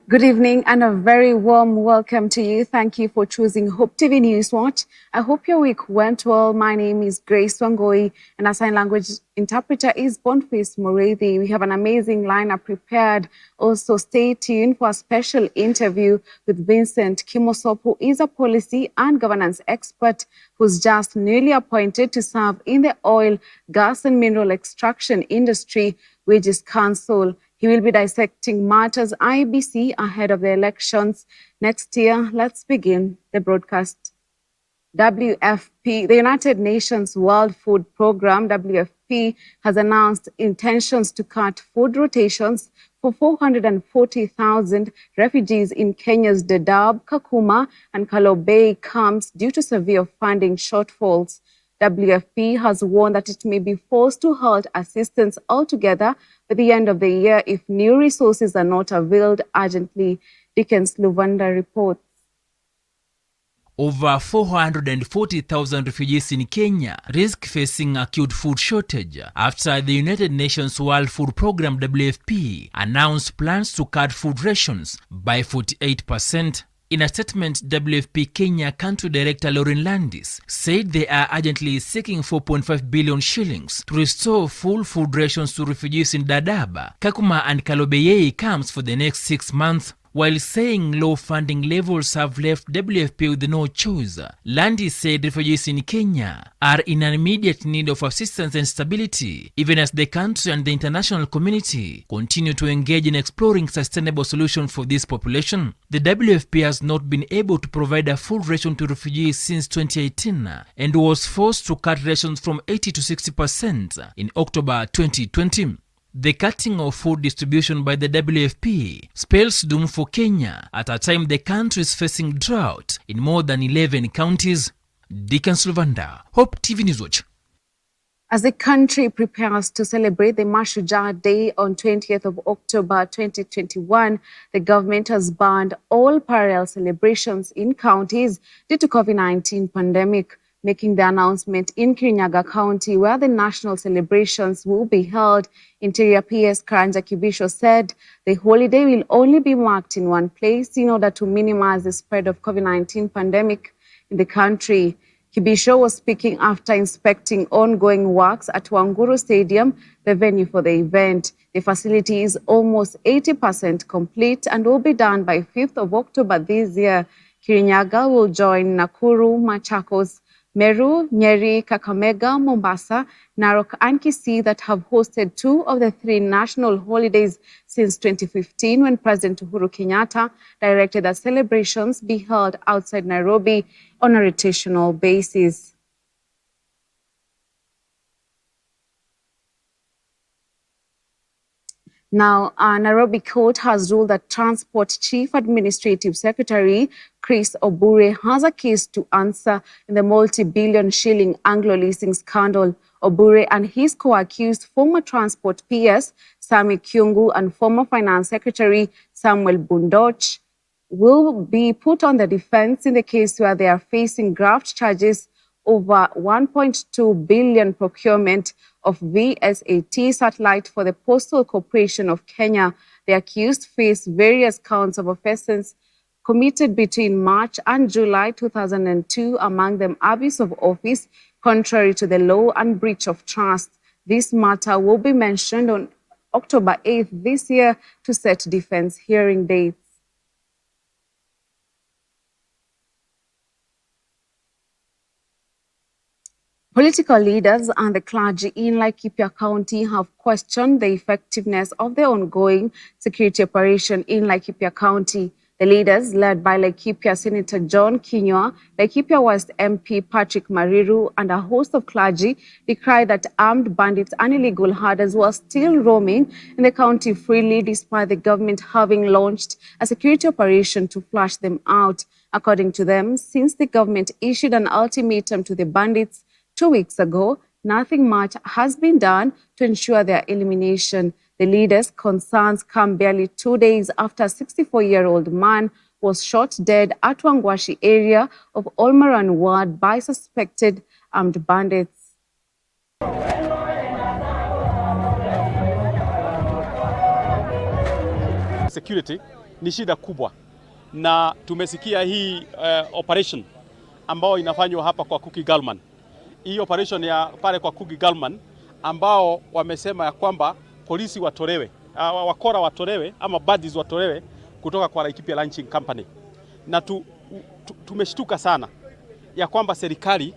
Good evening and a very warm welcome to you. Thank you for choosing Hope TV News Watch. I hope your week went well. My name is Grace Wangui and our sign language interpreter is Boniface Mureithi. We have an amazing lineup prepared. Also, stay tuned for a special interview with Vincent Kimosop, who is a policy and governance expert who's just newly appointed to serve in the oil, gas and mineral extraction industry, which is council. He will be dissecting matters IBC ahead of the elections next year. Let's begin the broadcast. WFP, the United Nations World Food Programme, WFP, has announced intentions to cut food rotations for 440,000 refugees in Kenya's Dadaab, Kakuma, and Kalobey camps due to severe funding shortfalls. WFP has warned that it may be forced to halt assistance altogether by the end of the year if new resources are not availed urgently. Dickens Luvanda reports. Over 440,000 refugees in Kenya risk facing acute food shortage after the United Nations World Food Programme WFP announced plans to cut food rations by 48%. In a statement, WFP Kenya Country Director Lauren Landis said they are urgently seeking 4.5 billion shillings to restore full food rations to refugees in Dadaab, Kakuma and Kalobeyei camps for the next 6 months. While saying low funding levels have left WFP with no choice, Landis said refugees in Kenya are in an immediate need of assistance and stability, even as the country and the international community continue to engage in exploring sustainable solutions for this population. The WFP has not been able to provide a full ration to refugees since 2018 and was forced to cut rations from 80 to 60% in October 2020. The cutting of food distribution by the WFP spells doom for Kenya at a time the country is facing drought in more than 11 counties. Dickens Luvanda, Hope TV News Watch. As the country prepares to celebrate the Mashujaa Day on 20th of October 2021, the government has banned all parallel celebrations in counties due to COVID-19 pandemic. Making the announcement in Kirinyaga County, where the national celebrations will be held, Interior PS Karanja Kibisho said the holiday will only be marked in one place in order to minimize the spread of COVID-19 pandemic in the country. Kibisho was speaking after inspecting ongoing works at Wanguru Stadium, the venue for the event. The facility is almost 80% complete and will be done by 5th of October this year. Kirinyaga will join Nakuru, Machakos, Meru, Nyeri, Kakamega, Mombasa, Narok and Kisii that have hosted 2 of the 3 national holidays since 2015 when President Uhuru Kenyatta directed that celebrations be held outside Nairobi on a rotational basis. Now, a Nairobi court has ruled that Transport Chief Administrative Secretary Chris Obure has a case to answer in the multi-billion shilling Anglo leasing scandal. Obure and his co-accused former Transport PS Sami Kyungu and former Finance Secretary Samuel Bundoch will be put on the defense in the case where they are facing graft charges over 1.2 billion procurement of VSAT satellite for the Postal Corporation of Kenya. The accused face various counts of offences committed between March and July 2002, among them abuse of office, contrary to the law, and breach of trust. This matter will be mentioned on October 8th this year to set defense hearing dates. Political leaders and the clergy in Laikipia County have questioned the effectiveness of the ongoing security operation in Laikipia County. The leaders, led by Laikipia Senator John Kinyua, Laikipia West MP Patrick Mariru, and a host of clergy, decried that armed bandits and illegal herders were still roaming in the county freely despite the government having launched a security operation to flush them out. According to them, since the government issued an ultimatum to the bandits 2 weeks ago, nothing much has been done to ensure their elimination. The leaders' concerns come barely 2 days after a 64-year-old man was shot dead at Wangwashi area of Olmaran ward by suspected armed bandits. Security ni shida kubwa, na tumesikia hii operation ambao inafanywa hapa kwa Cookie Galman. Hii operation ya pale kwa Cookie Galman ambao wamesema ya kwamba polisi watolewe, wakora watolewe ama baddies watolewe kutoka kwa Laikipia Launching Company. Na tumeshtuka sana ya kwamba serikali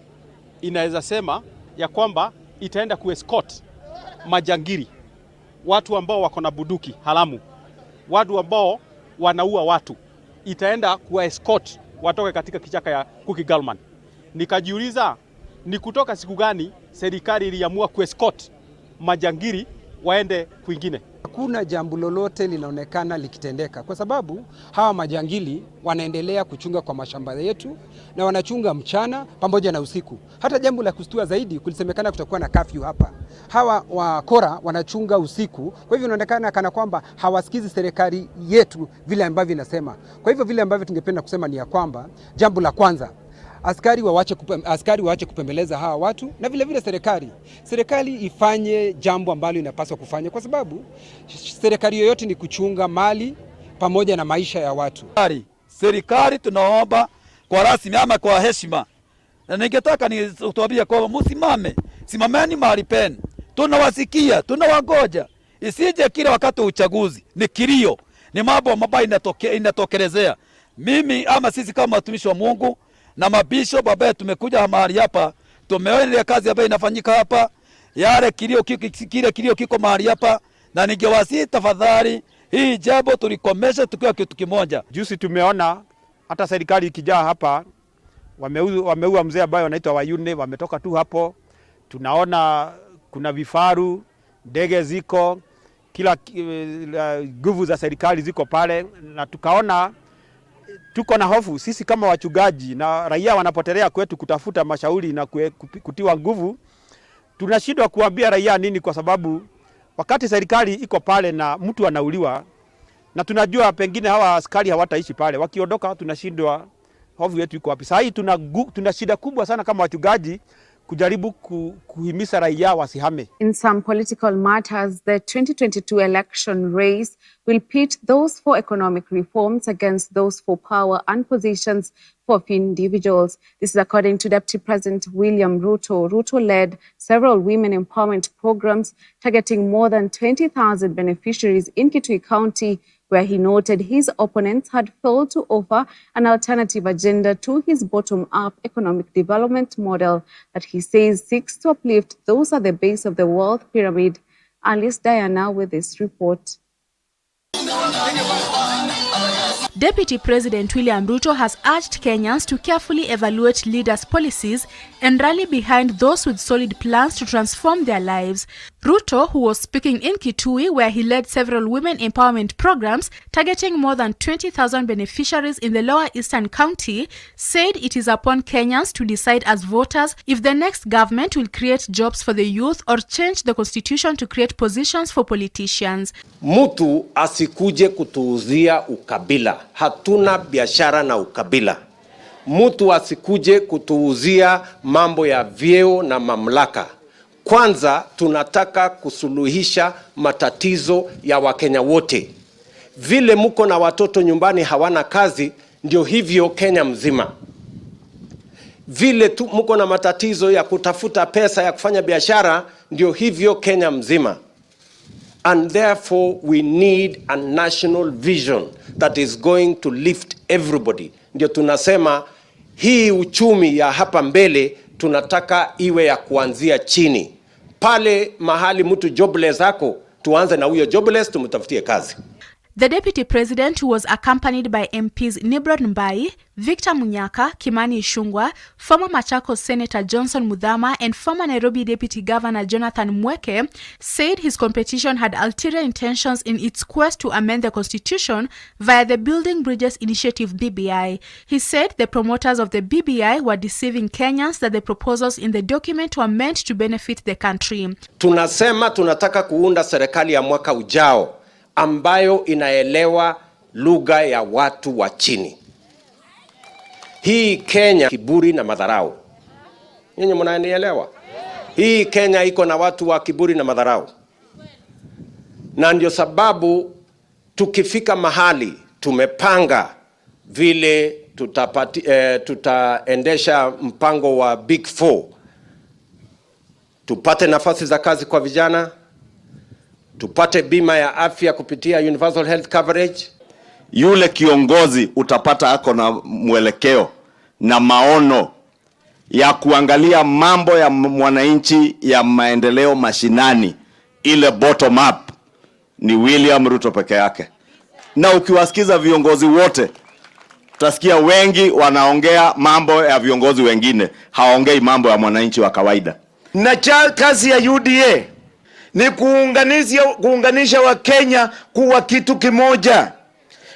inaweza sema ya kwamba itaenda kuescort majangiri, watu ambao wako na buduki haramu, watu ambao wanaua watu, itaenda kuescort watoke katika kichaka ya Cookie Galman. Nikajiuliza ni kutoka siku gani serikali iliamua kuescort majangiri waende kwingine? Hakuna jambo lolote linaonekana likitendeka kwa sababu hawa majangili wanaendelea kuchunga kwa mashamba yetu na wanachunga mchana pamoja na usiku. Hata jambo la kustua zaidi, kulisemekana kutakuwa na curfew hapa. Hawa wakora wanachunga usiku, kwa hivyo inaonekana kana kwamba hawasikizi serikali yetu vile ambavyo inasema. Kwa hivyo vile ambavyo tungependa kusema ni ya kwamba jambo la kwanza, askari waache kupembeleza hawa watu, na vile vile serikali ifanye jambo ambalo inapaswa kufanya, kwa sababu serikali yoyote ni kuchunga mali pamoja na maisha ya watu. Serikali tunaomba kwa rasmi ama kwa heshima, na ningetaka nituambie kwamba simameni mahali penu, tunawasikia, tunawagoja. Isije kila wakati uchaguzi ni kilio, ni mambo mabaya inatokelezea. Mimi ama sisi kama watumishi wa Mungu na mabisho babaye tumekuja mahali hapa, tumeona ile kazi ambayo inafanyika hapa, yale kilio kiko mahali hapa, na ningewasihi tafadhali hii jambo tulikomesha tukiwa kitu kimoja. Juzi tumeona hata serikali ikijaa hapa, wameua mzee ambaye anaitwa Wayune, wametoka tu hapo. Tunaona kuna vifaru, ndege ziko, kila nguvu za serikali ziko pale, na tukaona tuko na hofu sisi kama wachungaji, na raia wanapotelea kwetu kutafuta mashauri na kutiwa nguvu. Tunashindwa kuambia raia nini, kwa sababu wakati serikali iko pale na mtu anauliwa, na tunajua pengine hawa askari hawataishi pale, wakiondoka tunashindwa, hofu yetu iko wapi? Sasa hii tuna shida kubwa sana kama wachungaji kujaribu kuhimiza raia wasihame. In some political matters, the 2022 election race will pit those for economic reforms against those for power and positions for individuals. This is according to Deputy President William Ruto. Ruto led several women empowerment programs targeting more than 20,000 beneficiaries in Kitui County, where he noted his opponents had failed to offer an alternative agenda to his bottom-up economic development model that he says seeks to uplift those at the base of the wealth pyramid. Alice Diana with this report. Deputy President William Ruto has urged Kenyans to carefully evaluate leaders' policies and rally behind those with solid plans to transform their lives. Ruto, who was speaking in Kitui, where he led several women empowerment programs targeting more than 20,000 beneficiaries in the lower eastern county, said it is upon Kenyans to decide as voters if the next government will create jobs for the youth or change the constitution to create positions for politicians. Mtu asikuje kutuuzia ukabila. Hatuna biashara na ukabila. Mtu asikuje kutuuzia mambo ya vyeo na mamlaka. Kwanza tunataka kusuluhisha matatizo ya Wakenya wote. Vile mko na watoto nyumbani hawana kazi, ndio hivyo Kenya mzima. Vile mko na matatizo ya kutafuta pesa ya kufanya biashara, ndio hivyo Kenya mzima. And therefore we need a national vision that is going to lift everybody. Ndio tunasema hii uchumi ya hapa mbele tunataka iwe ya kuanzia chini. Pale mahali mtu jobless ako, tuanze na huyo jobless tumtafutie kazi. The Deputy President, who was accompanied by MPs Nibrod Mbai, Victor Munyaka, Kimani Ichung'wah, former Machakos Senator Johnson Muthama, and former Nairobi Deputy Governor Jonathan Mweke, said his competition had ulterior intentions in its quest to amend the constitution via the Building Bridges Initiative BBI. He said the promoters of the BBI were deceiving Kenyans that the proposals in the document were meant to benefit the country. Tunasema tunataka kuunda serikali ya mwaka ujao ambayo inaelewa lugha ya watu wa chini. Hii Kenya kiburi na madharau. Nyinyi mnanielewa? Hii Kenya iko na watu wa kiburi na madharau. Na ndio sababu tukifika mahali tumepanga vile tutaendesha mpango wa Big Four, tupate nafasi za kazi kwa vijana, tupate bima ya afya kupitia universal health coverage. Yule kiongozi utapata ako na mwelekeo na maono ya kuangalia mambo ya mwananchi ya maendeleo mashinani, ile bottom up, ni William Ruto peke yake. Na ukiwasikiza viongozi wote, utasikia wengi wanaongea mambo ya viongozi wengine, haongei mambo ya mwananchi wa kawaida. Na kazi ya UDA ni kuunganisha Wakenya kuwa kitu kimoja.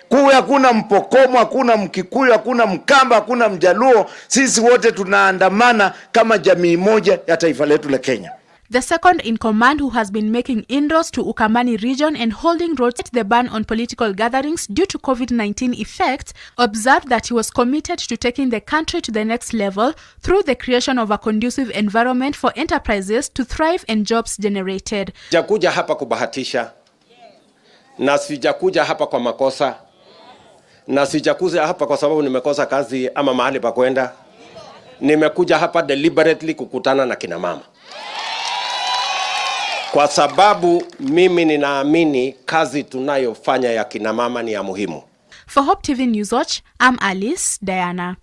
Kuwa hakuna Mpokomo, hakuna Mkikuyu, hakuna Mkamba, hakuna Mjaluo. Sisi wote tunaandamana kama jamii moja ya taifa letu la Kenya. The second in command, who has been making inroads to Ukambani region and holding roads at the ban on political gatherings due to COVID-19 effects, observed that he was committed to taking the country to the next level through the creation of a conducive environment for enterprises to thrive and jobs generated. Sijakuja hapa kubahatisha, na sijakuja hapa kwa makosa, na sijakuja hapa kwa sababu nimekosa kazi ama mahali pa kwenda. Nimekuja hapa deliberately kukutana na kina mama, kwa sababu mimi ninaamini kazi tunayofanya ya kina mama ni ya muhimu. For Hope TV Newswatch, I'm Alice Diana.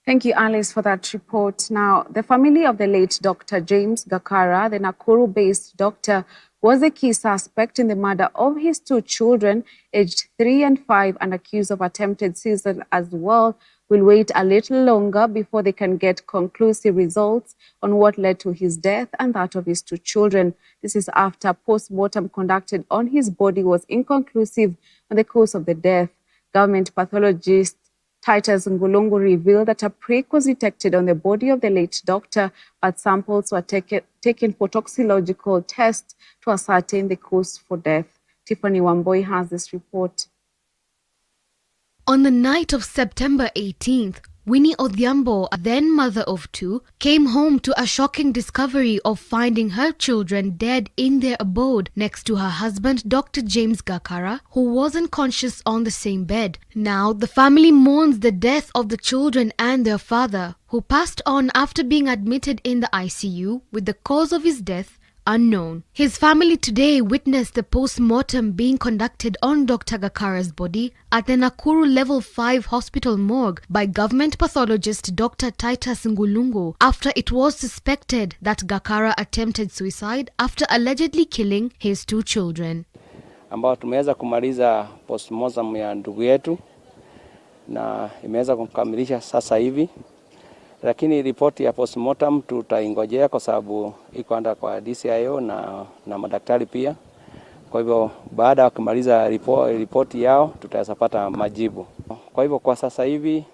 Thank you, Alice, for that report. Now, the family of the late Dr. James Gakara, the Nakuru-based doctor, was a key suspect in the murder of his two children, aged 3 and 5, and accused of attempted suicide as well, will wait a little longer before they can get conclusive results on what led to his death and that of his two children. This is after post-mortem conducted on his body was inconclusive on the cause of the death. Government pathologist Titus Ngulungu revealed that a prick was detected on the body of the late doctor, but samples were taken for toxicological tests to ascertain the cause for death. Tiffany Wamboi has this report. On the night of September 18th, Winnie Odhiambo, a then mother of two, came home to a shocking discovery of finding her children dead in their abode next to her husband, Dr. James Gakara, who wasn't conscious on the same bed. Now, the family mourns the death of the children and their father, who passed on after being admitted in the ICU, with the cause of his death unknown. His family today witnessed the post-mortem being conducted on Dr. Gakara's body at the Nakuru Level 5 Hospital morgue by government pathologist Dr. Titus Ngulungu after it was suspected that Gakara attempted suicide after allegedly killing his two children. Ambao tumeweza kumaliza post-mortem ya ndugu yetu na imeweza kukamilisha sasa hivi. Lakini ripoti ya postmortem tutaingojea kwa sababu iko anda kwa DCIO na madaktari pia. Kwa hivyo baada ya kumaliza ripoti yao tutapata majibu. Kwa hivyo kwa sasa hivi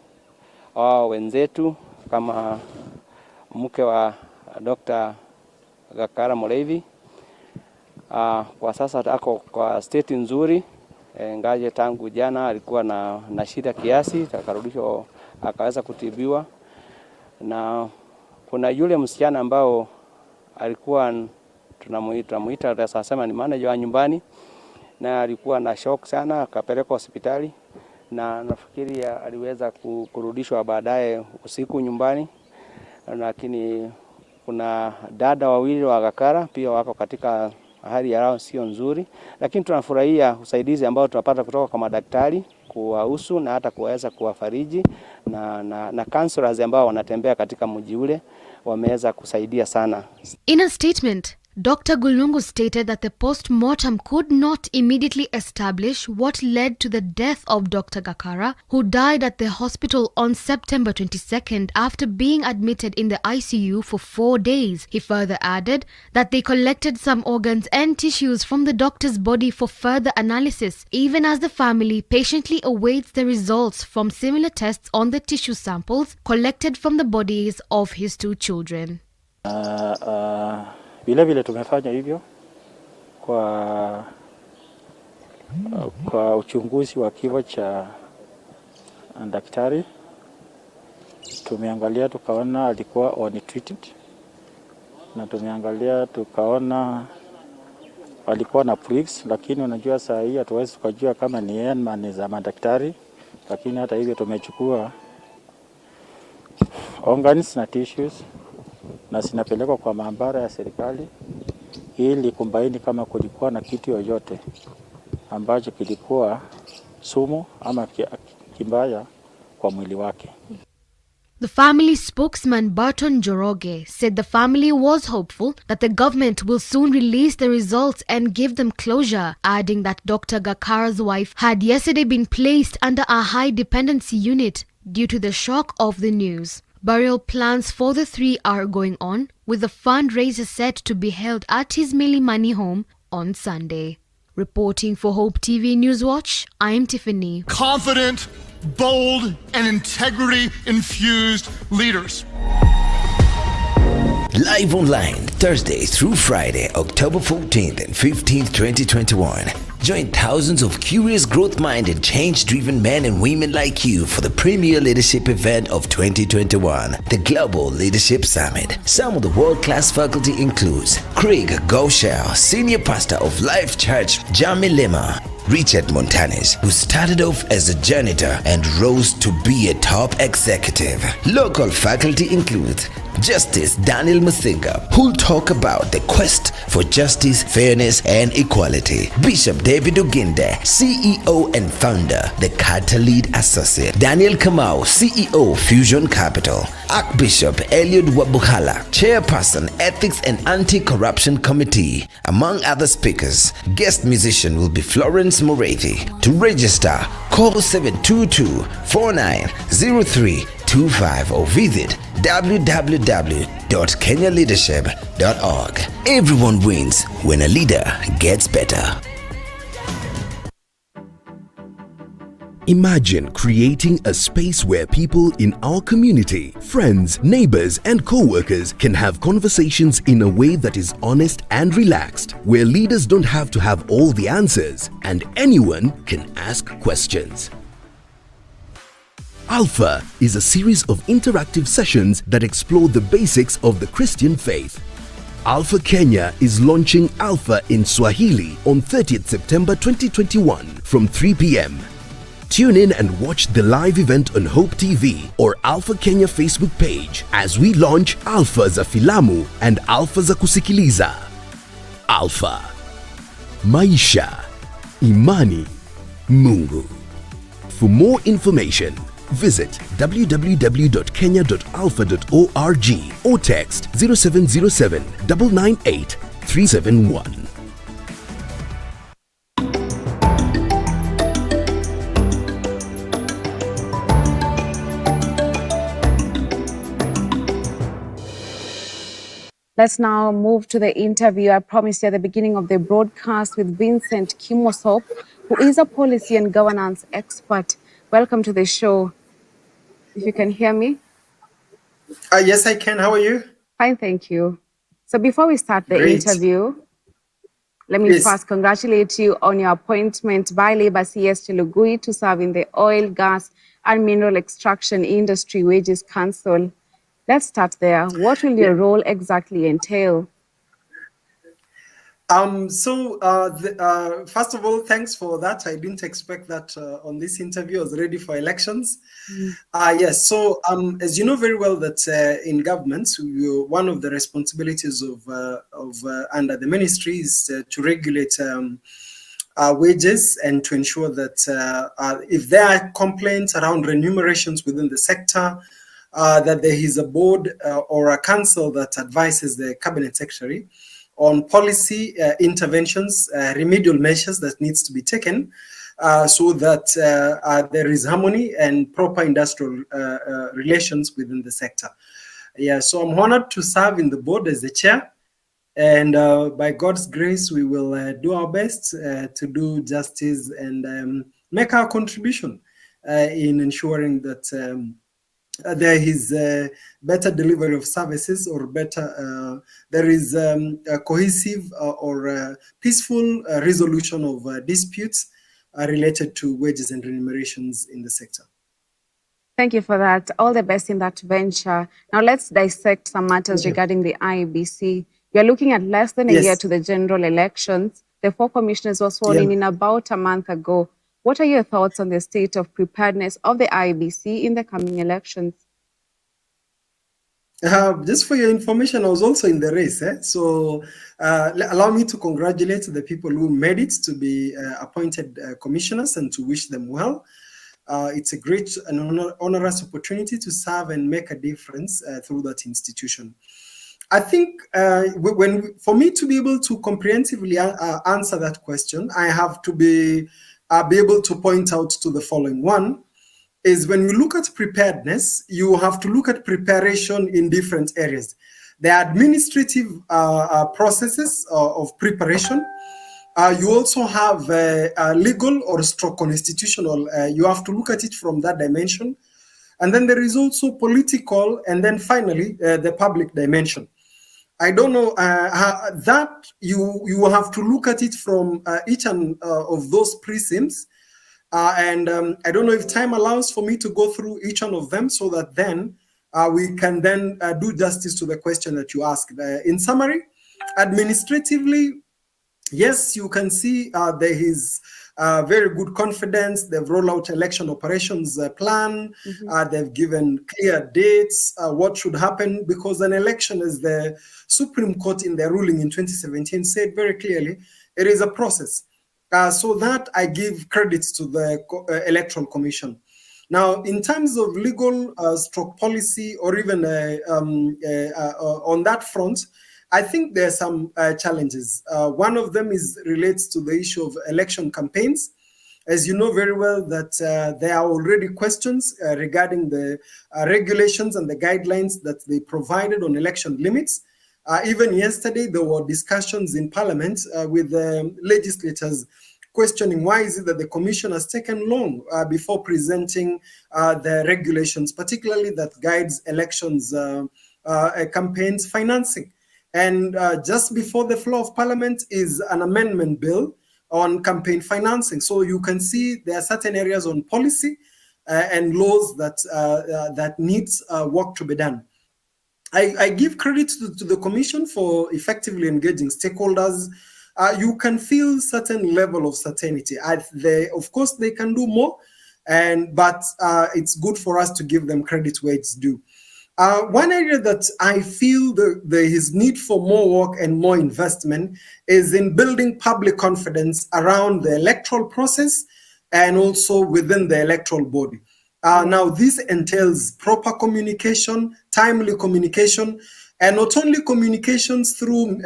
wenzetu kama mke wa Dr. Gakara Molevi kwa sasa ako kwa state nzuri, ngaje tangu jana alikuwa na shida kiasi, akarudishwa akaweza kutibiwa. Na kuna yule msichana ambao alikuwa tunamuita tunasema ni manager wa nyumbani, na alikuwa na shock sana, akapelekwa hospitali na nafikiri aliweza kurudishwa baadaye usiku nyumbani. Lakini kuna dada wawili wa Gakara pia wako katika hali yao sio nzuri, lakini tunafurahia usaidizi ambao tunapata kutoka kwa madaktari kuwahusu na hata kuweza kuwafariji na counselors ambao wanatembea katika mji ule wameweza kusaidia sana. In a statement, Dr. Gulungu stated that the post-mortem could not immediately establish what led to the death of Dr. Gakara, who died at the hospital on September 22nd after being admitted in the ICU for 4 days. He further added that they collected some organs and tissues from the doctor's body for further analysis, even as the family patiently awaits the results from similar tests on the tissue samples collected from the bodies of his two children. Vile tumefanya hivyo kwa uchunguzi wa kifo cha daktari. Tumeangalia tukaona alikuwa on treated, na tumeangalia tukaona walikuwa na pricks, lakini unajua saa hii hatuwezi kujua kama ni N-man za madaktari, lakini hata hivyo tumechukua organs na tissues na zinapelekwa kwa maabara ya serikali ili kumbaini kama kulikuwa na kitu yoyote ambacho kilikuwa sumu ama kimbaya kwa mwili wake. The family spokesman Barton Joroge said the family was hopeful that the government will soon release the results and give them closure, adding that Dr. Gakara's wife had yesterday been placed under a high dependency unit due to the shock of the news. Burial plans for the three are going on, with the fundraiser set to be held at his Milimani home on Sunday. Reporting for Hope TV Newswatch, I'm Tiffany. Confident, bold, and integrity-infused leaders. Live online, Thursday through Friday, October 14th and 15th, 2021. Join thousands of curious, growth-minded, change-driven men and women like you for the premier leadership event of 2021, the Global Leadership Summit. Some of the world-class faculty includes Craig Goshel, Senior Pastor of Life Church, Jami Lima, Richard Montanes, who started off as a janitor and rose to be a top executive. Local faculty includes Justice Daniel Musinga, who'll talk about the quest for justice, fairness, and equality. Bishop David Oginde, CEO and founder, the Carter Lead Associate. Daniel Kamau, CEO, Fusion Capital. Archbishop Eliud Wabuhala, Chairperson, Ethics and Anti-Corruption Committee. Among other speakers, guest musician will be Florence Moretti. To register, call 722-490325 or visit www.kenyaleadership.org. Everyone wins when a leader gets better. Imagine creating a space where people in our community, friends, neighbors, and co-workers can have conversations in a way that is honest and relaxed, where leaders don't have to have all the answers and anyone can ask questions. Alpha is a series of interactive sessions that explore the basics of the Christian faith. Alpha Kenya is launching Alpha in Swahili on 30th September 2021 from 3 p.m. Tune in and watch the live event on Hope TV or Alpha Kenya Facebook page as we launch Alpha za Filamu and Alpha za Kusikiliza. Alpha. Maisha. Imani. Mungu. For more information, visit www.kenya.alpha.org or text 0707 998 371. Let's now move to the interview I promised you at the beginning of the broadcast with Vincent Kimosop, who is a policy and governance expert. Welcome to the show. If you can hear me. Yes, I can. How are you? Fine, thank you. So before we start the interview, let me first congratulate you on your appointment by Labour CS Chelugui to serve in the Oil, Gas and Mineral Extraction Industry Wages Council. Let's start there. What will your role exactly entail? First of all, thanks for that. I didn't expect that on this interview. I was ready for elections. As you know very well that in government, one of the responsibilities of under the ministry is to regulate wages and to ensure that if there are complaints around remunerations within the sector, that there is a board or a council that advises the cabinet secretary on policy interventions, remedial measures that needs to be taken so that there is harmony and proper industrial relations within the sector. So I'm honored to serve in the board as the chair, and by God's grace, we will do our best to do justice and make our contribution in ensuring that there is better delivery of services, or better there is a cohesive or peaceful resolution of disputes related to wages and remunerations in the sector. Thank you for that. All the best in that venture. Now let's dissect some matters regarding the IEBC. You're looking at less than a year to the general elections. The 4 commissioners were sworn in about a month ago. What are your thoughts on the state of preparedness of the IEBC in the coming elections? Just for your information, I was also in the race. So allow me to congratulate the people who made it to be appointed commissioners and to wish them well. It's a great and onerous opportunity to serve and make a difference through that institution. I think for me to be able to comprehensively answer that question, I have to be able to point out to the following. One is, when you look at preparedness, you have to look at preparation in different areas. The administrative processes of preparation. You also have legal or stroke constitutional. You have to look at it from that dimension. And then there is also political, and then finally, the public dimension. I don't know that you have to look at it from each of those precincts. And I don't know if time allows for me to go through each one of them, so that then we can then do justice to the question that you asked. In summary, administratively, yes, you can see there is very good confidence. They've rolled out election operations plan. They've given clear dates, what should happen, because an election, as the Supreme Court in their ruling in 2017 said very clearly, it is a process. So that I give credits to the Electoral Commission. Now, in terms of legal stroke policy, or even on that front, I think there are some challenges. One of them relates to the issue of election campaigns. As you know very well, that there are already questions regarding the regulations and the guidelines that they provided on election limits. Even yesterday, there were discussions in Parliament with legislators questioning why is it that the Commission has taken long before presenting the regulations, particularly that guides elections campaigns financing. And just before the floor of Parliament is an amendment bill on campaign financing. So you can see there are certain areas on policy and laws that needs work to be done. I give credit to the Commission for effectively engaging stakeholders. You can feel certain level of certainty. Of course, they can do more, but it's good for us to give them credit where it's due. One area that I feel there is need for more work and more investment is in building public confidence around the electoral process and also within the electoral body. Now, this entails proper communication, timely communication, and not only communications through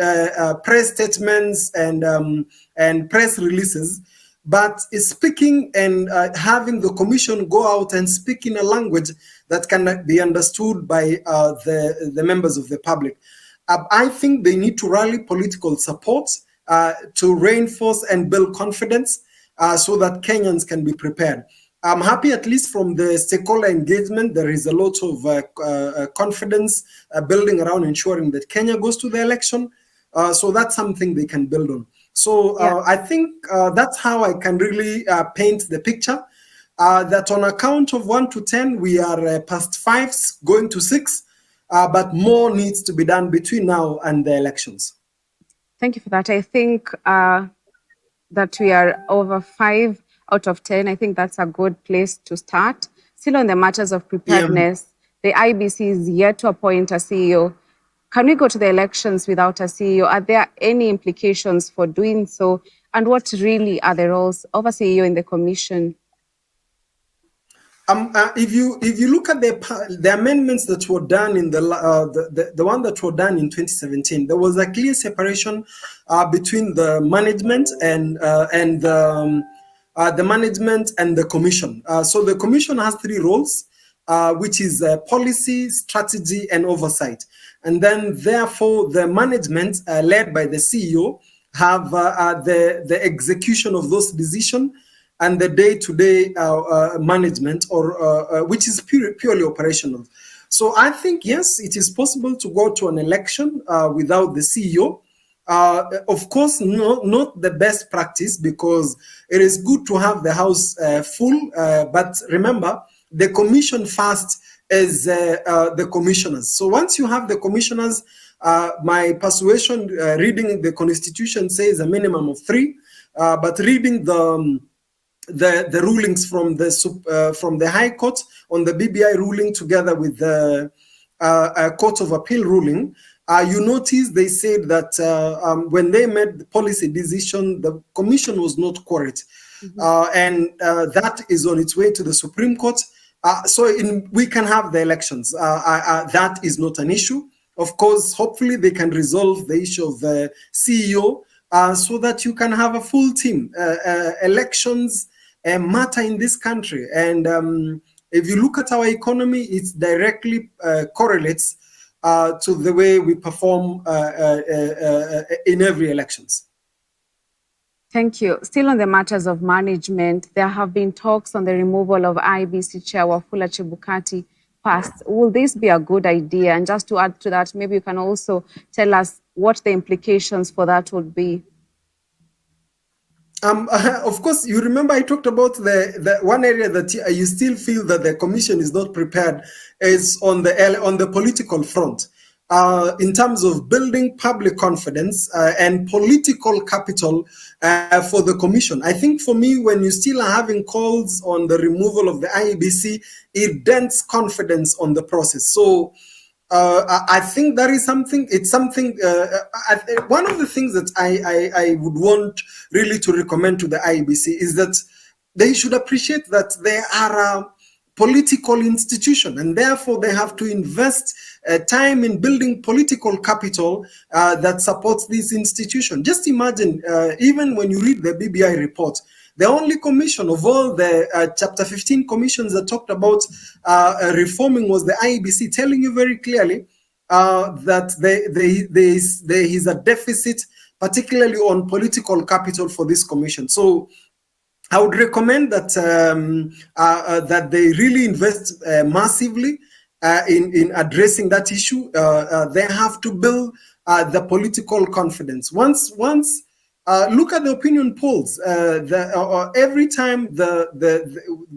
press statements and press releases, but speaking and having the Commission go out and speak in a language that can be understood by the members of the public. I think they need to rally political support to reinforce and build confidence so that Kenyans can be prepared. I'm happy, at least from the stakeholder engagement, there is a lot of confidence building around ensuring that Kenya goes to the election. So that's something they can build on. So I think that's how I can really paint the picture. That on a count of 1 to 10, we are past 5, going to 6, but more needs to be done between now and the elections. Thank you for that. I think that we are over 5 out of 10. I think that's a good place to start. Still on the matters of preparedness, the IEBC is yet to appoint a CEO. Can we go to the elections without a CEO? Are there any implications for doing so? And what really are the roles of a CEO in the Commission? If you look at the amendments that were done in the one that were done in 2017, there was a clear separation between the management and the management and the Commission. So the Commission has 3 roles, which is policy, strategy, and oversight. And then, therefore, the management, led by the CEO, have the execution of those decisions and the day-to-day management, or which is purely operational. So I think, yes, it is possible to go to an election without the CEO. Of course, not the best practice, because it is good to have the House full. But remember, the Commission first is the commissioners. So once you have the commissioners, my persuasion, reading the constitution says a minimum of 3, but reading the rulings from the High Court on the BBI ruling together with the Court of Appeal ruling, you notice they said that when they made the policy decision, the commission was not quorate. And that is on its way to the Supreme Court. So we can have the elections. That is not an issue. Of course, hopefully they can resolve the issue of the CEO so that you can have a full team. Elections matter in this country. And if you look at our economy, it directly correlates to the way we perform in every elections. Thank you. Still on the matters of management, there have been talks on the removal of IEBC Chair Wafula Chebukati past. Will this be a good idea? And just to add to that, maybe you can also tell us what the implications for that would be. Of course, you remember I talked about the one area that you still feel that the commission is not prepared is on the political front. In terms of building public confidence and political capital for the commission. I think for me, when you still are having calls on the removal of the IEBC, it dents confidence on the process. So I think that is something, it's something, one of the things that I would want really to recommend to the IEBC is that they should appreciate that they are a political institution and therefore they have to invest time in building political capital that supports this institution. Just imagine, even when you read the BBI report, the only commission of all the Chapter 15 commissions that talked about reforming was the IEBC, telling you very clearly that there is a deficit, particularly on political capital for this commission. So I would recommend that that they really invest massively in addressing that issue. They have to build the political confidence. Once look at the opinion polls. Every time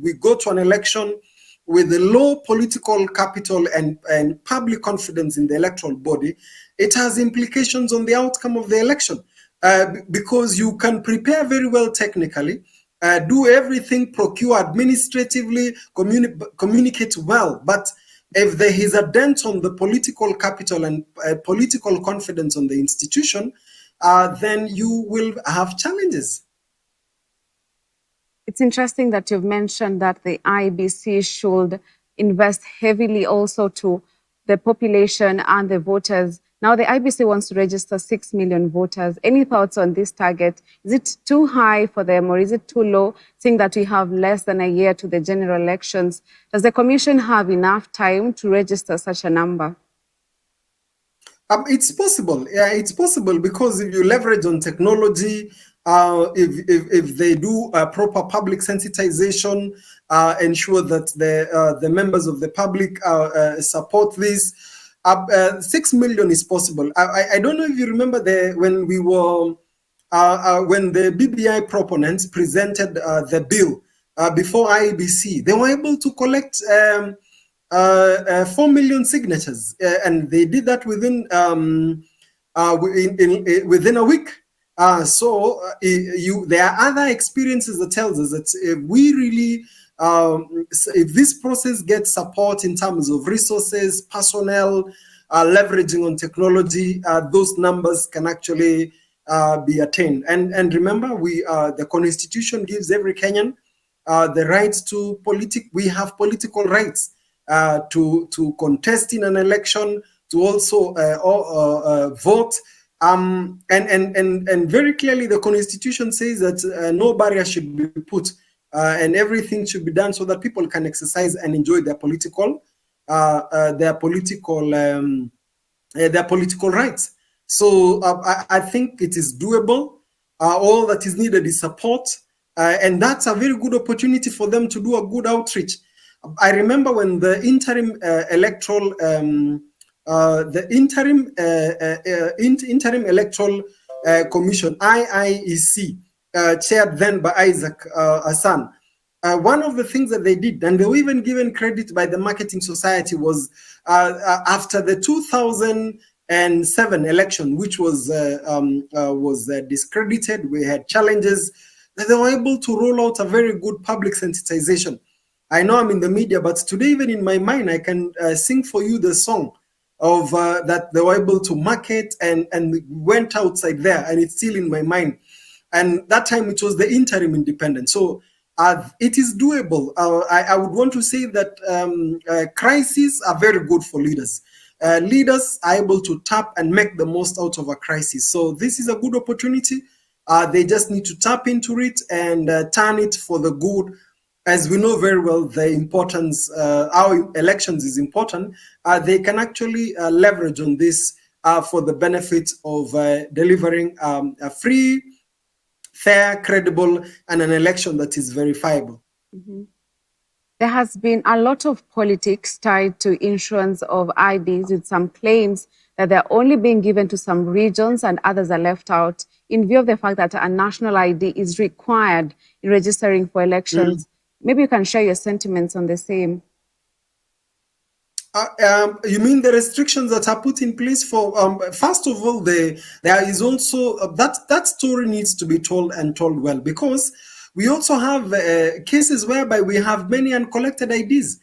we go to an election with a low political capital and public confidence in the electoral body, it has implications on the outcome of the election because you can prepare very well technically, do everything, procure administratively, communicate well, but if there is a dent on the political capital and political confidence on the institution, then you will have challenges. It's interesting that you've mentioned that the IEBC should invest heavily also to the population and the voters. Now, the IEBC wants to register 6 million voters. Any thoughts on this target? Is it too high for them or is it too low, seeing that we have less than a year to the general elections? Does the Commission have enough time to register such a number? It's possible. Yeah, it's possible because if you leverage on technology, if they do proper public sensitization, ensure that the members of the public support this, 6 million is possible. I don't know if you remember when the BBI proponents presented the bill before IEBC, they were able to collect 4 million signatures, and they did that within within a week. So there are other experiences that tells us that if we really, if this process gets support in terms of resources, personnel, leveraging on technology, those numbers can actually be attained. And remember, the Constitution gives every Kenyan the right to we have political rights to contest in an election, to also vote. And very clearly the Constitution says that no barrier should be put and everything should be done so that people can exercise and enjoy their political rights. So I think it is doable. All that is needed is support, and that's a very good opportunity for them to do a good outreach. I remember when the interim electoral interim electoral commission, IIEC, chaired then by Isaac Hassan, one of the things that they did, and they were even given credit by the Marketing Society, was after the 2007 election, which was discredited. We had challenges, that they were able to roll out a very good public sensitization. I know I'm in the media, but today, even in my mind, I can sing for you the song of that they were able to market and went outside there, and it's still in my mind. And that time it was the interim independent. So it is doable. I would want to say that crises are very good for leaders. Leaders are able to tap and make the most out of a crisis. So this is a good opportunity. They just need to tap into it and turn it for the good. As we know very well, the importance, our elections is important. They can actually leverage on this for the benefit of delivering a free, fair, credible, and an election that is verifiable. Mm-hmm. There has been a lot of politics tied to issuance of IDs, with some claims that they're only being given to some regions and others are left out, in view of the fact that a national ID is required in registering for elections. Maybe you can share your sentiments on the same. You mean the restrictions that are put in place for, first of all, there is also, that story needs to be told and told well, because we also have cases whereby we have many uncollected IDs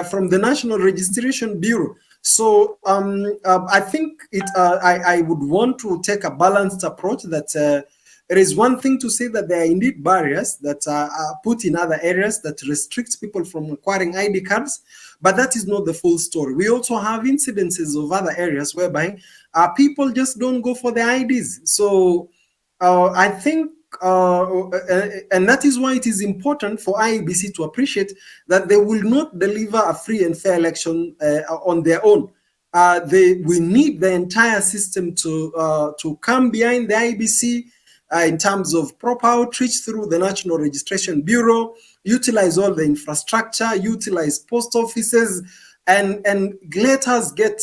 from the National Registration Bureau. So I think I would want to take a balanced approach, that it is one thing to say that there are indeed barriers that are put in other areas that restrict people from acquiring ID cards, but that is not the full story. We also have incidences of other areas whereby people just don't go for the IDs. So I think, and that is why it is important for IEBC to appreciate that they will not deliver a free and fair election on their own. We need the entire system to come behind the IEBC in terms of proper outreach through the National Registration Bureau, utilize all the infrastructure, utilize post offices, and let us get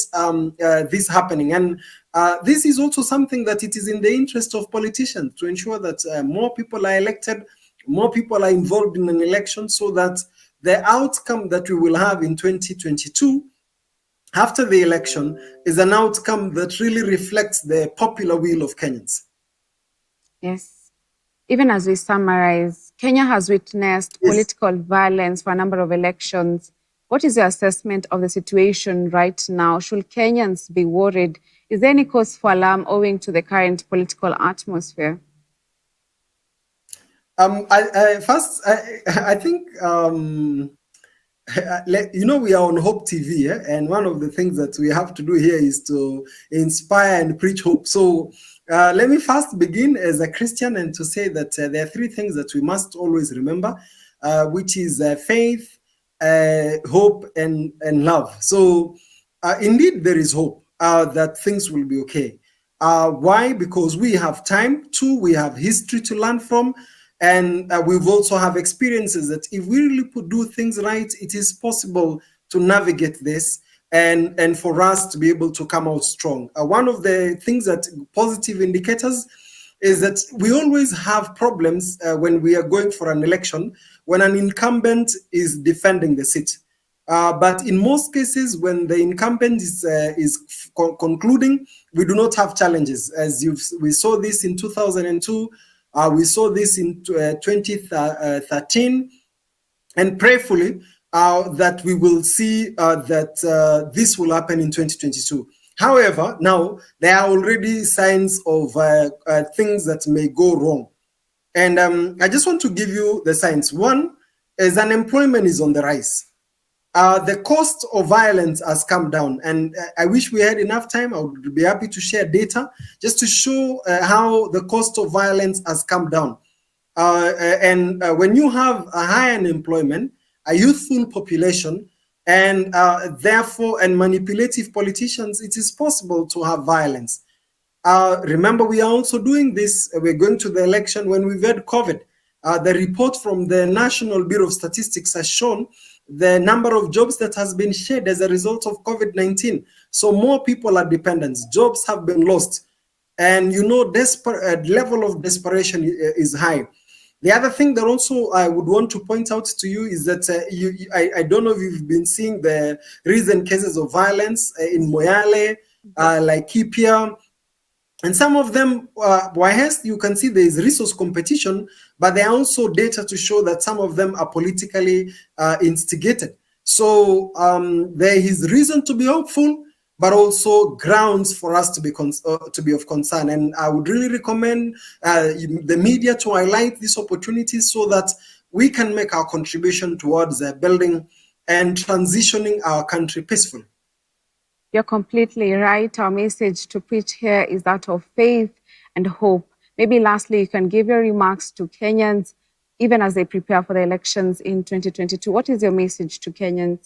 this happening. And this is also something that it is in the interest of politicians to ensure that more people are elected, more people are involved in an election, so that the outcome that we will have in 2022 after the election is an outcome that really reflects the popular will of Kenyans. Yes. Even as we summarize, Kenya has witnessed political violence for a number of elections. What is your assessment of the situation right now? Should Kenyans be worried? Is there any cause for alarm owing to the current political atmosphere? I think, you know, we are on Hope TV, and one of the things that we have to do here is to inspire and preach hope. So let me first begin as a Christian and to say that there are three things that we must always remember, which is faith, hope, and love. So indeed, there is hope that things will be okay. Why? Because we have time. Two, we have history to learn from. And we've also have experiences that if we really do things right, it is possible to navigate this and for us to be able to come out strong. One of the things that positive indicators is that we always have problems when we are going for an election, when an incumbent is defending the seat. But in most cases, when the incumbent is concluding, we do not have challenges. As we saw this in 2002, we saw this in 2013, and prayerfully that we will see that this will happen in 2022. However, now there are already signs of things that may go wrong. And I just want to give you the signs. One is unemployment is on the rise. The cost of violence has come down, and I wish we had enough time. I would be happy to share data just to show how the cost of violence has come down. And when you have a high unemployment, a youthful population, and therefore, and manipulative politicians, it is possible to have violence. Remember, we are also doing this. We're going to the election when we've had COVID. The report from the National Bureau of Statistics has shown the number of jobs that has been shed as a result of COVID-19. So more people are dependent. Jobs have been lost. And you know, level of desperation is high. The other thing that also I would want to point out to you is that I don't know if you've been seeing the recent cases of violence in Moyale, Laikipia, and some of them, whilst you can see there is resource competition, but there are also data to show that some of them are politically instigated. So there is reason to be hopeful, but also grounds for us to be of concern. And I would really recommend the media to highlight these opportunities so that we can make our contribution towards building and transitioning our country peacefully. You're completely right. Our message to preach here is that of faith and hope. Maybe lastly, you can give your remarks to Kenyans, even as they prepare for the elections in 2022. What is your message to Kenyans?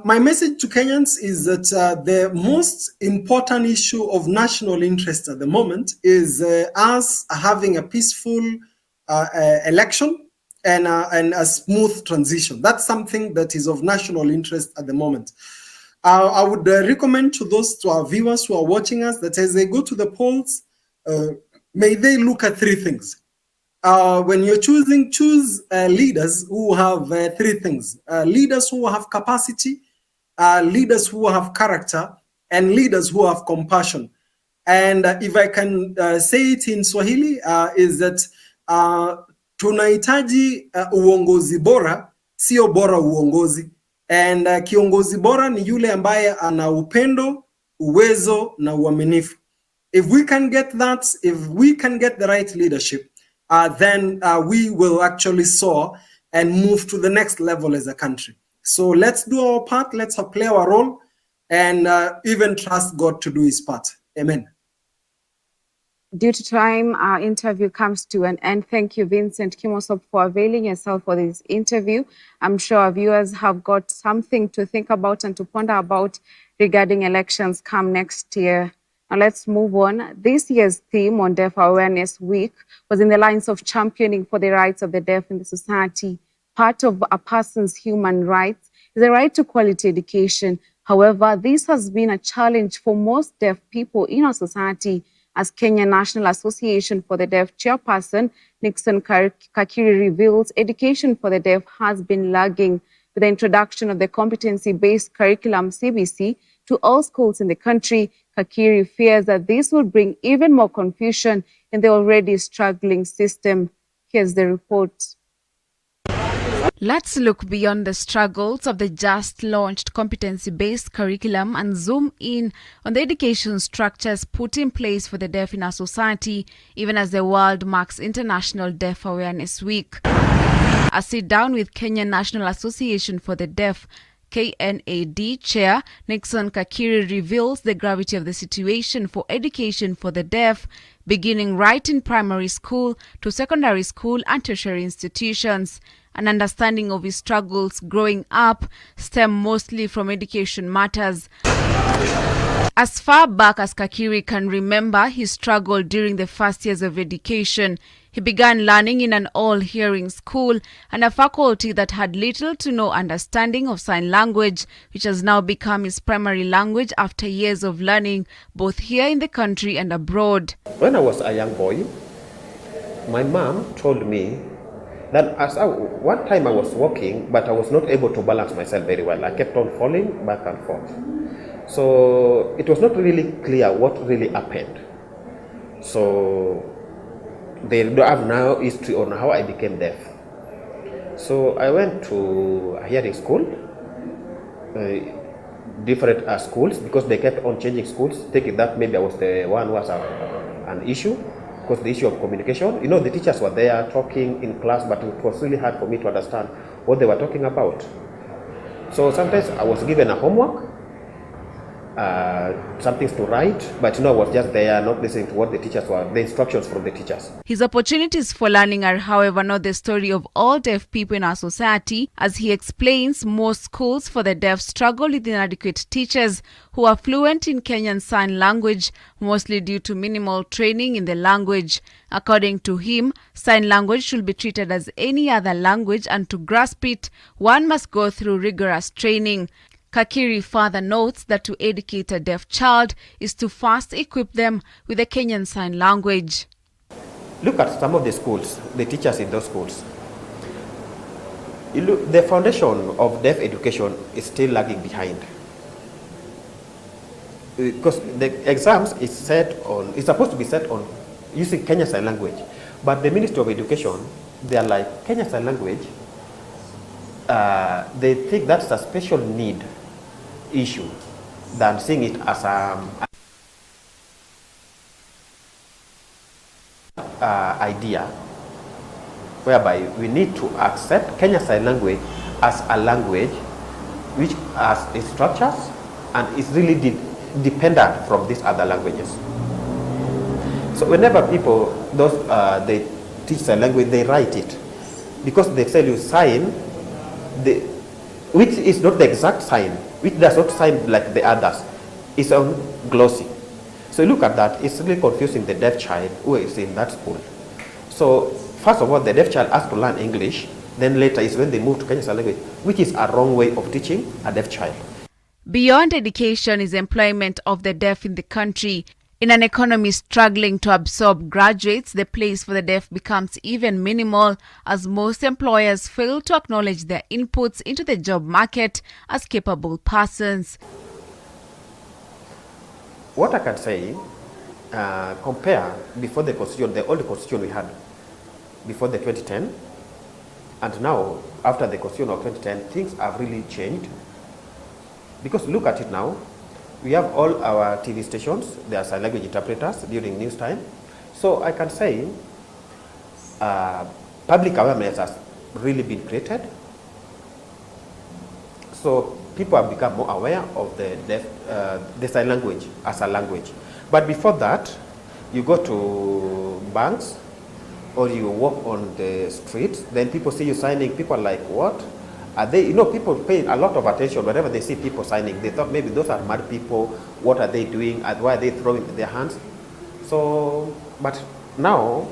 My message to Kenyans is that the most important issue of national interest at the moment is us having a peaceful election and a smooth transition. That's something that is of national interest at the moment. I would recommend to our viewers who are watching us that as they go to the polls, may they look at three things. When you're choose leaders who have three things: leaders who have capacity, leaders who have character, and leaders who have compassion. And if I can say it in Swahili, is that tunahitaji uongozi bora, sio bora uongozi. And kiongozi bora ni yule ambaye ana upendo, uwezo na uaminifu. If we can get that, if we can get the right leadership, then we will actually soar and move to the next level as a country. So let's do our part, let's play our role, and even trust God to do his part. Amen. Due to time, our interview comes to an end. Thank you, Vincent Kimosop, for availing yourself for this interview. I'm sure our viewers have got something to think about and to ponder about regarding elections come next year. Now let's move on. This year's theme on Deaf Awareness Week was in the lines of championing for the rights of the deaf in the society. Part of a person's human rights is the right to quality education. However, this has been a challenge for most deaf people in our society, as Kenya National Association for the Deaf chairperson Nixon Kakiri reveals. Education for the deaf has been lagging. With the introduction of the competency-based curriculum CBC to all schools in the country, Kakiri fears that this will bring even more confusion in the already struggling system. Here's the report. Let's look beyond the struggles of the just launched competency-based curriculum and zoom in on the education structures put in place for the deaf in our society, even as the world marks International Deaf Awareness Week. A sit-down with Kenya National Association for the Deaf, KNAD Chair Nixon Kakiri reveals the gravity of the situation for education for the deaf, beginning right in primary school to secondary school and tertiary institutions. An understanding of his struggles growing up stem mostly from education matters. As far back as Kakiri can remember, he struggled during the first years of education. He began learning in an all-hearing school and a faculty that had little to no understanding of sign language, which has now become his primary language after years of learning, both here in the country and abroad. When I was a young boy, my mom told me that one time I was walking, but I was not able to balance myself very well. I kept on falling back and forth. So it was not really clear what really happened. So they don't have now history on how I became deaf. So I went to a hearing school, different schools, because they kept on changing schools, thinking that maybe I was the one who was an issue, because the issue of communication. You know, the teachers were there talking in class, but it was really hard for me to understand what they were talking about. So sometimes I was given a homework, some things to write, but I was just there not listening to what the teachers were, the instructions from the teachers. His opportunities for learning are, however, not the story of all deaf people in our society. As he explains, most schools for the deaf struggle with inadequate teachers who are fluent in Kenyan Sign Language, mostly due to minimal training in the language. According to him, sign language should be treated as any other language, and to grasp it, one must go through rigorous training. Kakiri further notes that to educate a deaf child is to first equip them with the Kenyan Sign Language. Look at some of the schools, the teachers in those schools. You look, the foundation of deaf education is still lagging behind. Because the exams is supposed to be set on using Kenya Sign Language. But the Ministry of Education, they are like, Kenya Sign Language, they think that's a special need issue than seeing it as idea whereby we need to accept Kenya Sign Language as a language which has its structures and is really dependent from these other languages. So whenever people, they teach sign language, they write it because they tell you sign, which is not the exact sign, which does not sign like the others, it's on glossy. So look at that, it's really confusing the deaf child who is in that school. So first of all, the deaf child has to learn English, then later is when they move to Kenya Sign Language, which is a wrong way of teaching a deaf child. Beyond education is employment of the deaf in the country. In an economy struggling to absorb graduates, the place for the deaf becomes even minimal as most employers fail to acknowledge their inputs into the job market as capable persons. What I can say, compare before the constitution, the old constitution we had before the 2010, and now after the constitution of 2010, things have really changed. Because look at it now, we have all our TV stations, there are sign language interpreters during news time. So I can say public awareness has really been created. So people have become more aware of the sign language as a language. But before that, you go to banks or you walk on the streets, then people see you signing, people are like, what? Are they, people pay a lot of attention whenever they see people signing. They thought maybe those are mad people, what are they doing, and why are they throwing their hands? So, but now,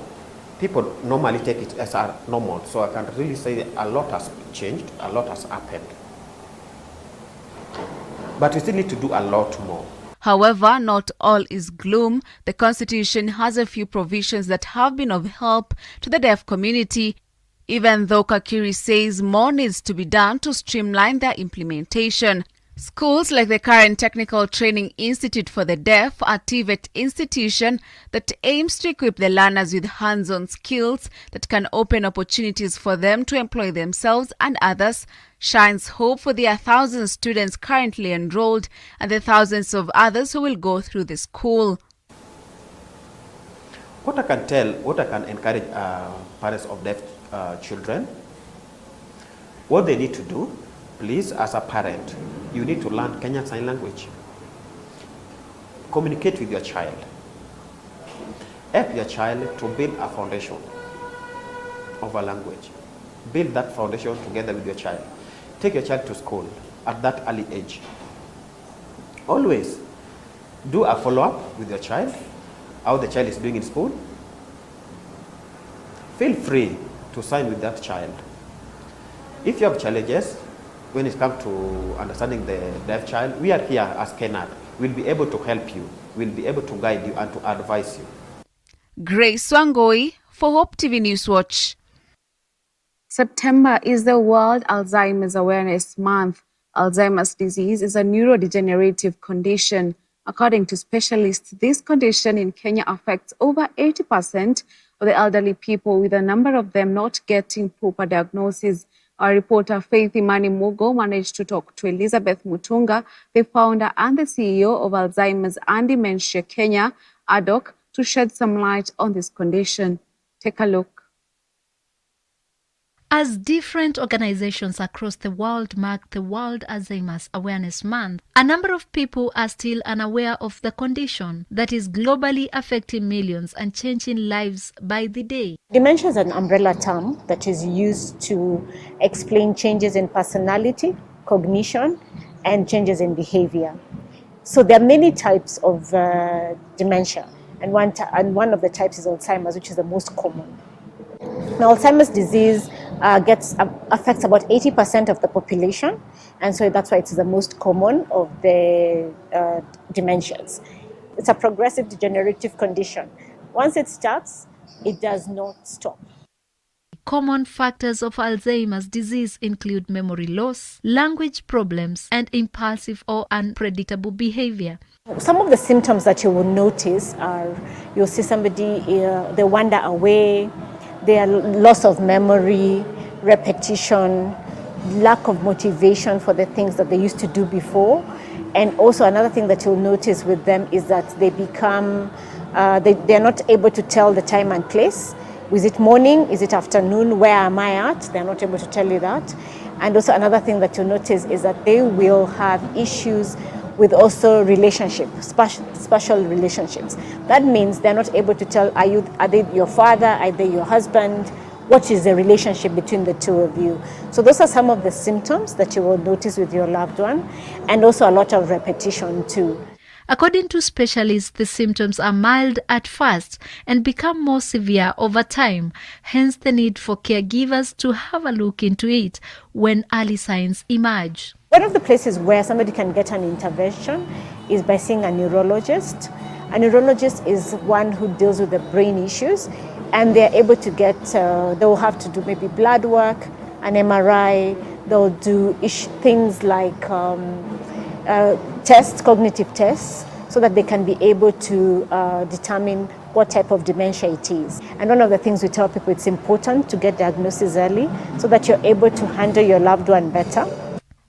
people normally take it as normal. So I can really say a lot has changed, a lot has happened. But we still need to do a lot more. However, not all is gloom. The Constitution has a few provisions that have been of help to the deaf community, even though Kakiri says more needs to be done to streamline their implementation. Schools like the current Technical Training Institute for the Deaf, a TVET institution that aims to equip the learners with hands-on skills that can open opportunities for them to employ themselves and others, shines hope for the 1,000 students currently enrolled and the thousands of others who will go through the school. What I can encourage parents of deaf children, what they need to do, please, as a parent, you need to learn Kenyan Sign Language. Communicate with your child. Help your child to build a foundation of a language. Build that foundation together with your child. Take your child to school at that early age. Always do a follow-up with your child, how the child is doing in school. Feel free to sign with that child. If you have challenges when it comes to understanding the deaf child, we are here as KENAD. We'll be able to help you. We'll be able to guide you and to advise you. Grace Wangui for Hope TV News Watch. September is the World Alzheimer's Awareness Month. Alzheimer's disease is a neurodegenerative condition. According to specialists, this condition in Kenya affects over 80% of the elderly people, with a number of them not getting proper diagnosis. Our reporter Faith Imani Mugo managed to talk to Elizabeth Mutunga, the founder and the CEO of Alzheimer's and Dementia Kenya, ADOC, to shed some light on this condition. Take a look. As different organizations across the world mark the World Alzheimer's Awareness Month, a number of people are still unaware of the condition that is globally affecting millions and changing lives by the day. Dementia is an umbrella term that is used to explain changes in personality, cognition, and changes in behavior. So there are many types of dementia, and one of the types is Alzheimer's, which is the most common. Now, Alzheimer's disease affects about 80% of the population, and so that's why it's the most common of the dementias. It's a progressive degenerative condition. Once it starts, it does not stop. Common factors of Alzheimer's disease include memory loss, language problems, and impulsive or unpredictable behavior. Some of the symptoms that you will notice are you'll see somebody, they wander away, their loss of memory, repetition, lack of motivation for the things that they used to do before. And also another thing that you'll notice with them is that they become, they're not able to tell the time and place. Is it morning? Is it afternoon? Where am I at? They're not able to tell you that. And also another thing that you'll notice is that they will have issues with also relationships, special relationships. That means they're not able to tell, are they your father? Are they your husband? What is the relationship between the two of you? So those are some of the symptoms that you will notice with your loved one, and also a lot of repetition too. According to specialists, the symptoms are mild at first and become more severe over time, hence the need for caregivers to have a look into it when early signs emerge. One of the places where somebody can get an intervention is by seeing a neurologist. A neurologist is one who deals with the brain issues, and they're able to get, they'll have to do maybe blood work, an MRI, they'll do things like tests, cognitive tests, so that they can be able to determine what type of dementia it is. And one of the things we tell people, it's important to get diagnosis early so that you're able to handle your loved one better.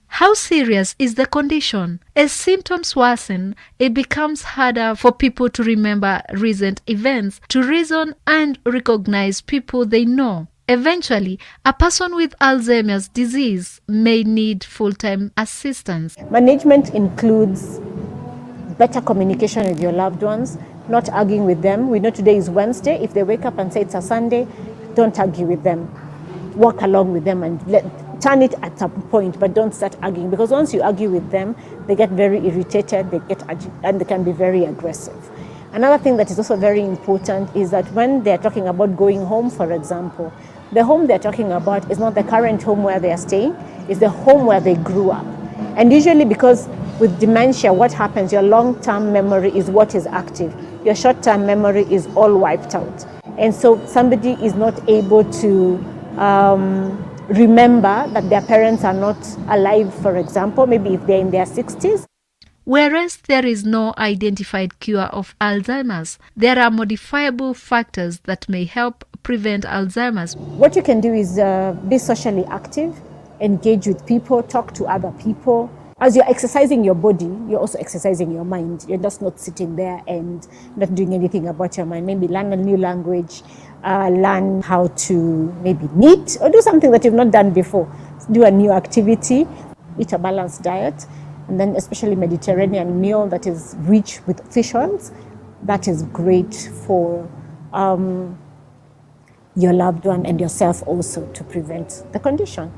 How serious is the condition? As symptoms worsen, it becomes harder for people to remember recent events, to reason and recognize people they know. Eventually, a person with Alzheimer's disease may need full-time assistance. Management includes better communication with your loved ones, not arguing with them. We know today is Wednesday. If they wake up and say it's a Sunday, don't argue with them. Walk along with them and turn it at some point, but don't start arguing, because once you argue with them, they get very irritated, and they can be very aggressive. Another thing that is also very important is that when they're talking about going home, for example, the home they're talking about is not the current home where they are staying, it's the home where they grew up. And usually, because with dementia, what happens, your long-term memory is what is active. Your short-term memory is all wiped out. And so somebody is not able to remember that their parents are not alive, for example, maybe if they're in their 60s. Whereas there is no identified cure of Alzheimer's, there are modifiable factors that may help prevent Alzheimer's. What you can do is be socially active, engage with people, talk to other people. As you're exercising your body, you're also exercising your mind. You're just not sitting there and not doing anything about your mind. Maybe learn a new language, learn how to maybe knit, or do something that you've not done before. Do a new activity, eat a balanced diet, and then especially Mediterranean meal that is rich with fish oils. That is great for your loved one and yourself also, to prevent the condition.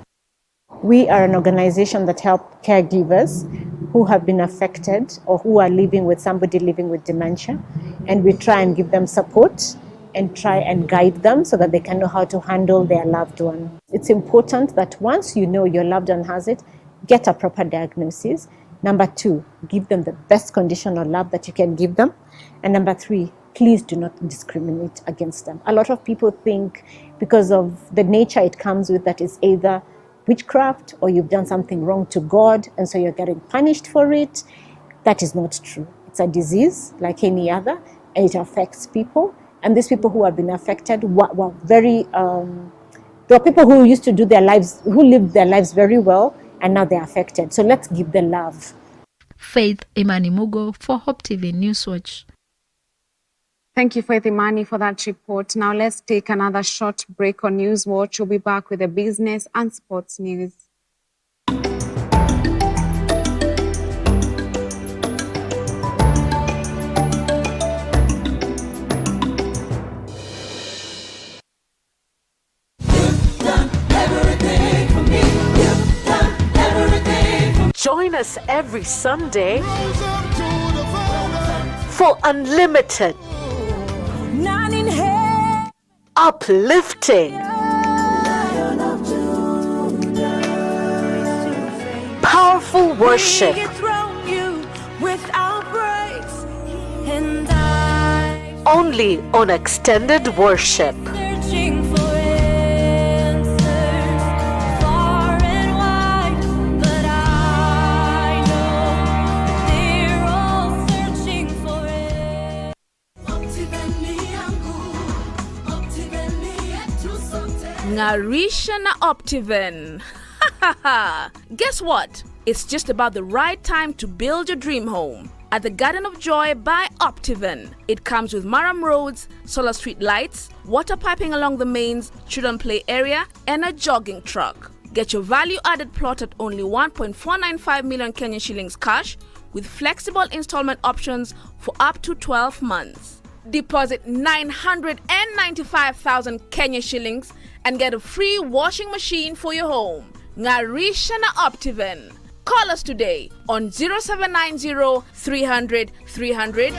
We are an organization that helps caregivers who have been affected or who are living with somebody living with dementia, and we try and give them support and try and guide them so that they can know how to handle their loved one. It's important that once you know your loved one has it, get a proper diagnosis. Number 2, give them the best conditional love that you can give them. And number 3, please do not discriminate against them. A lot of people think because of the nature it comes with that it's either witchcraft or you've done something wrong to God and so you're getting punished for it. That is not true. It's a disease like any other, and it affects people. And these people who have been affected were very, there are people who used to do their lives, who lived their lives very well, and now they're affected. So let's give the love. Faith Imani Mugo for Hope TV Newswatch. Thank you, Faith Imani, for that report. Now let's take another short break on Newswatch. We'll be back with the business and sports news. Join us every Sunday for unlimited, uplifting, powerful worship, only on Extended Worship. Ngarisha na Optiven. Guess what? It's just about the right time to build your dream home. At the Garden of Joy by Optiven. It comes with Maram roads, solar street lights, water piping along the mains, children play area, and a jogging truck. Get your value-added plot at only 1.495 million Kenyan shillings cash with flexible installment options for up to 12 months. Deposit 995,000 Kenya shillings and get a free washing machine for your home. Ngarisha na Optiven. Call us today on 0790 300 300.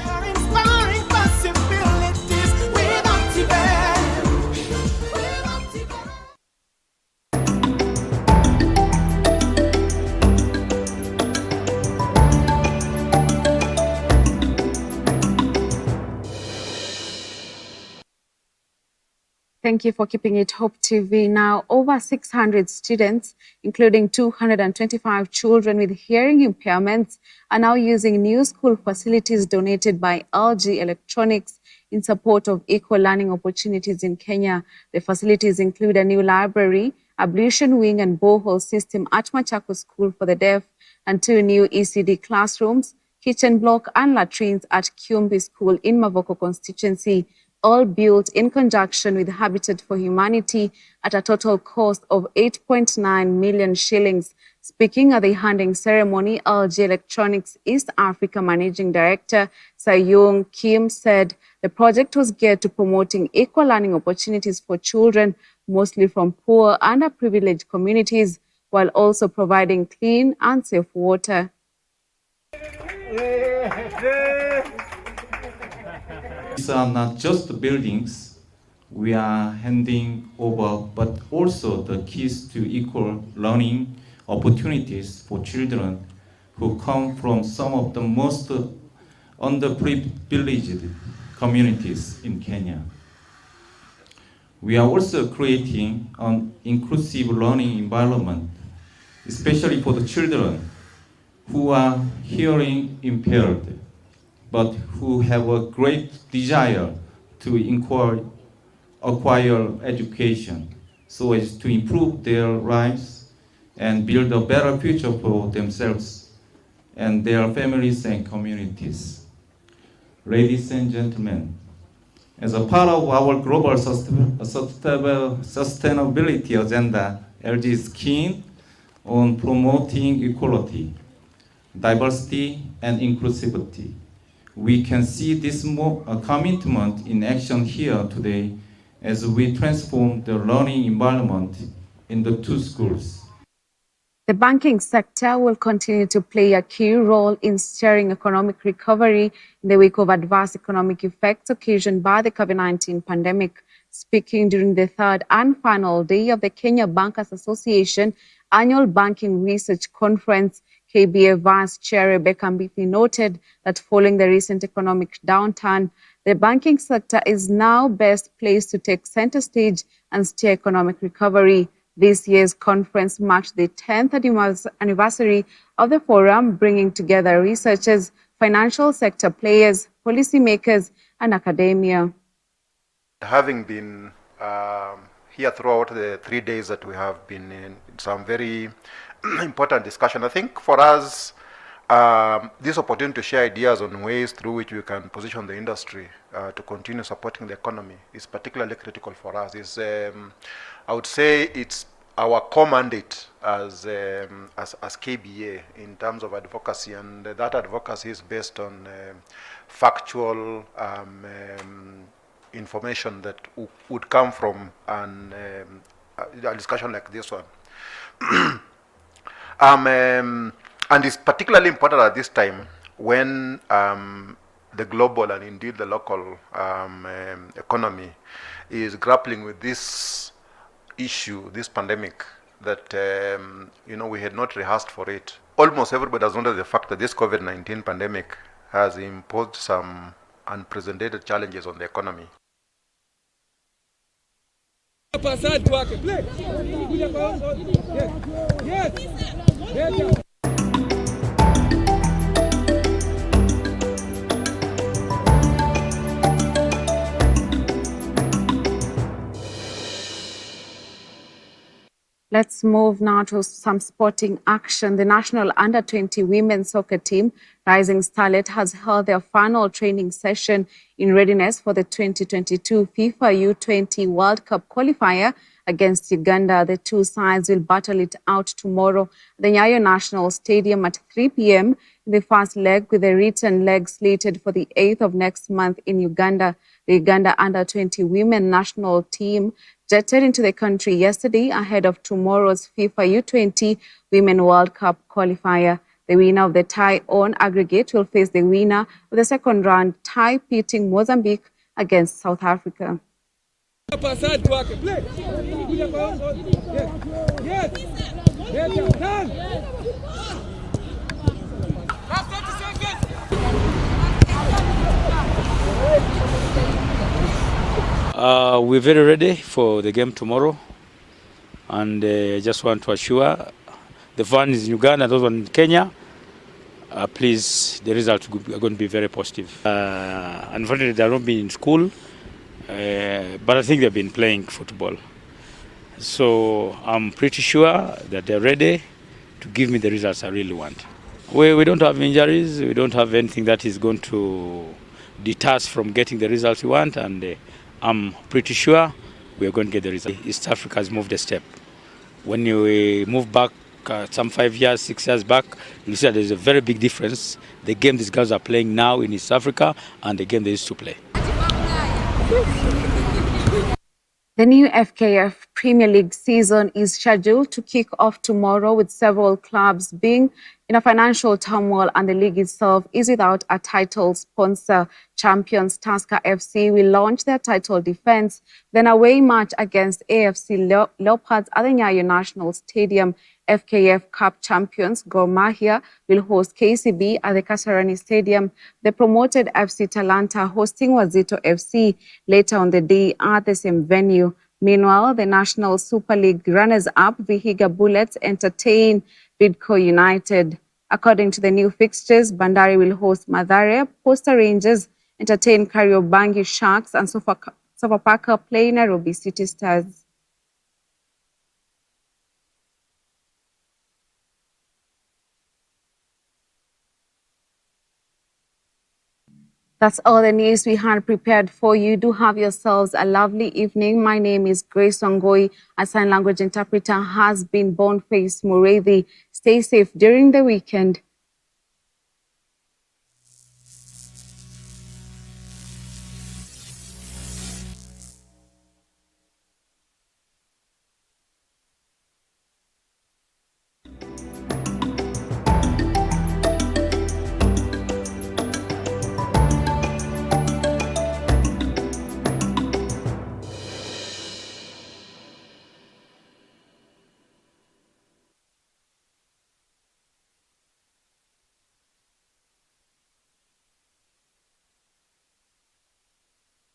Thank you for keeping it Hope TV. Now, over 600 students, including 225 children with hearing impairments, are now using new school facilities donated by LG Electronics in support of equal learning opportunities in Kenya. The facilities include a new library, ablution wing and borehole system at Machakos School for the Deaf, and 2 new ECD classrooms, kitchen block and latrines at Kiumbi School in Mavoko constituency, all built in conjunction with Habitat for Humanity at a total cost of 8.9 million shillings. Speaking at the handing ceremony, LG Electronics East Africa Managing Director Sayung Kim said the project was geared to promoting equal learning opportunities for children, mostly from poor and underprivileged communities, while also providing clean and safe water. These are not just the buildings we are handing over, but also the keys to equal learning opportunities for children who come from some of the most underprivileged communities in Kenya. We are also creating an inclusive learning environment, especially for the children who are hearing impaired, but who have a great desire to acquire education so as to improve their lives and build a better future for themselves and their families and communities. Ladies and gentlemen, as a part of our global sustainability agenda, LG is keen on promoting equality, diversity, and inclusivity. We can see this commitment in action here today as we transform the learning environment in the 2 schools. The banking sector will continue to play a key role in steering economic recovery in the wake of adverse economic effects occasioned by the COVID-19 pandemic. Speaking during the 3rd and final day of the Kenya Bankers Association Annual Banking Research Conference, KBA Vice Chair Rebecca Mbithi noted that following the recent economic downturn, the banking sector is now best placed to take center stage and steer economic recovery. This year's conference marked the 10th anniversary of the forum, bringing together researchers, financial sector players, policymakers, and academia. Having been here throughout the 3 days that we have been in some very important discussion, I think for us, this opportunity to share ideas on ways through which we can position the industry to continue supporting the economy is particularly critical for us. I would say it's our core mandate as KBA in terms of advocacy, and that advocacy is based on factual information that would come from a discussion like this one. And it's particularly important at this time when the global and indeed the local economy is grappling with this issue, this pandemic, that we had not rehearsed for it. Almost everybody has noted the fact that this COVID-19 pandemic has imposed some unprecedented challenges on the economy. Let's move now to some sporting action. The national under-20 women's soccer team, Rising Starlet, has held their final training session in readiness for the 2022 FIFA U20 World Cup qualifier against Uganda. The two sides will battle it out tomorrow at the Nyayo National Stadium at 3 p.m. in the first leg, with the return leg slated for the 8th of next month in Uganda. The Uganda under-20 women national team jetted into the country yesterday ahead of tomorrow's FIFA U20 Women World Cup qualifier. The winner of the tie-on aggregate will face the winner of the second round tie, pitting Mozambique against South Africa. We're very ready for the game tomorrow, and I just want to assure the fans in Uganda, those in Kenya, please, the results are going to be very positive. Unfortunately, they've not been in school, but I think they've been playing football. So I'm pretty sure that they're ready to give me the results I really want. We don't have injuries, we don't have anything that is going to deter us from getting the results we want, and I'm pretty sure we are going to get the result. East Africa has moved a step. When you move back some 5 years, 6 years back, you see that there's a very big difference. The game these girls are playing now in East Africa and the game they used to play. The new FKF Premier League season is scheduled to kick off tomorrow, with several clubs being in a financial turmoil, and the league itself is without a title sponsor. Champions Tusker FC will launch their title defense, then away match against AFC Leopards at the Nyayo National Stadium. FKF Cup champions Gor Mahia will host KCB at the Kasarani Stadium. The promoted FC Talanta hosting Wazito FC later on the day at the same venue. Meanwhile, the National Super League runners-up Vihiga Bullets entertain Bidco United. According to the new fixtures, Bandari will host Mathare, Posta Rangers entertain Kariobangi Sharks, and Sofapaka play Nairobi City Stars. That's all the news we had prepared for you. Do have yourselves a lovely evening. My name is Grace Wangui. Our sign language interpreter has been Boniface Mureithi. Stay safe during the weekend.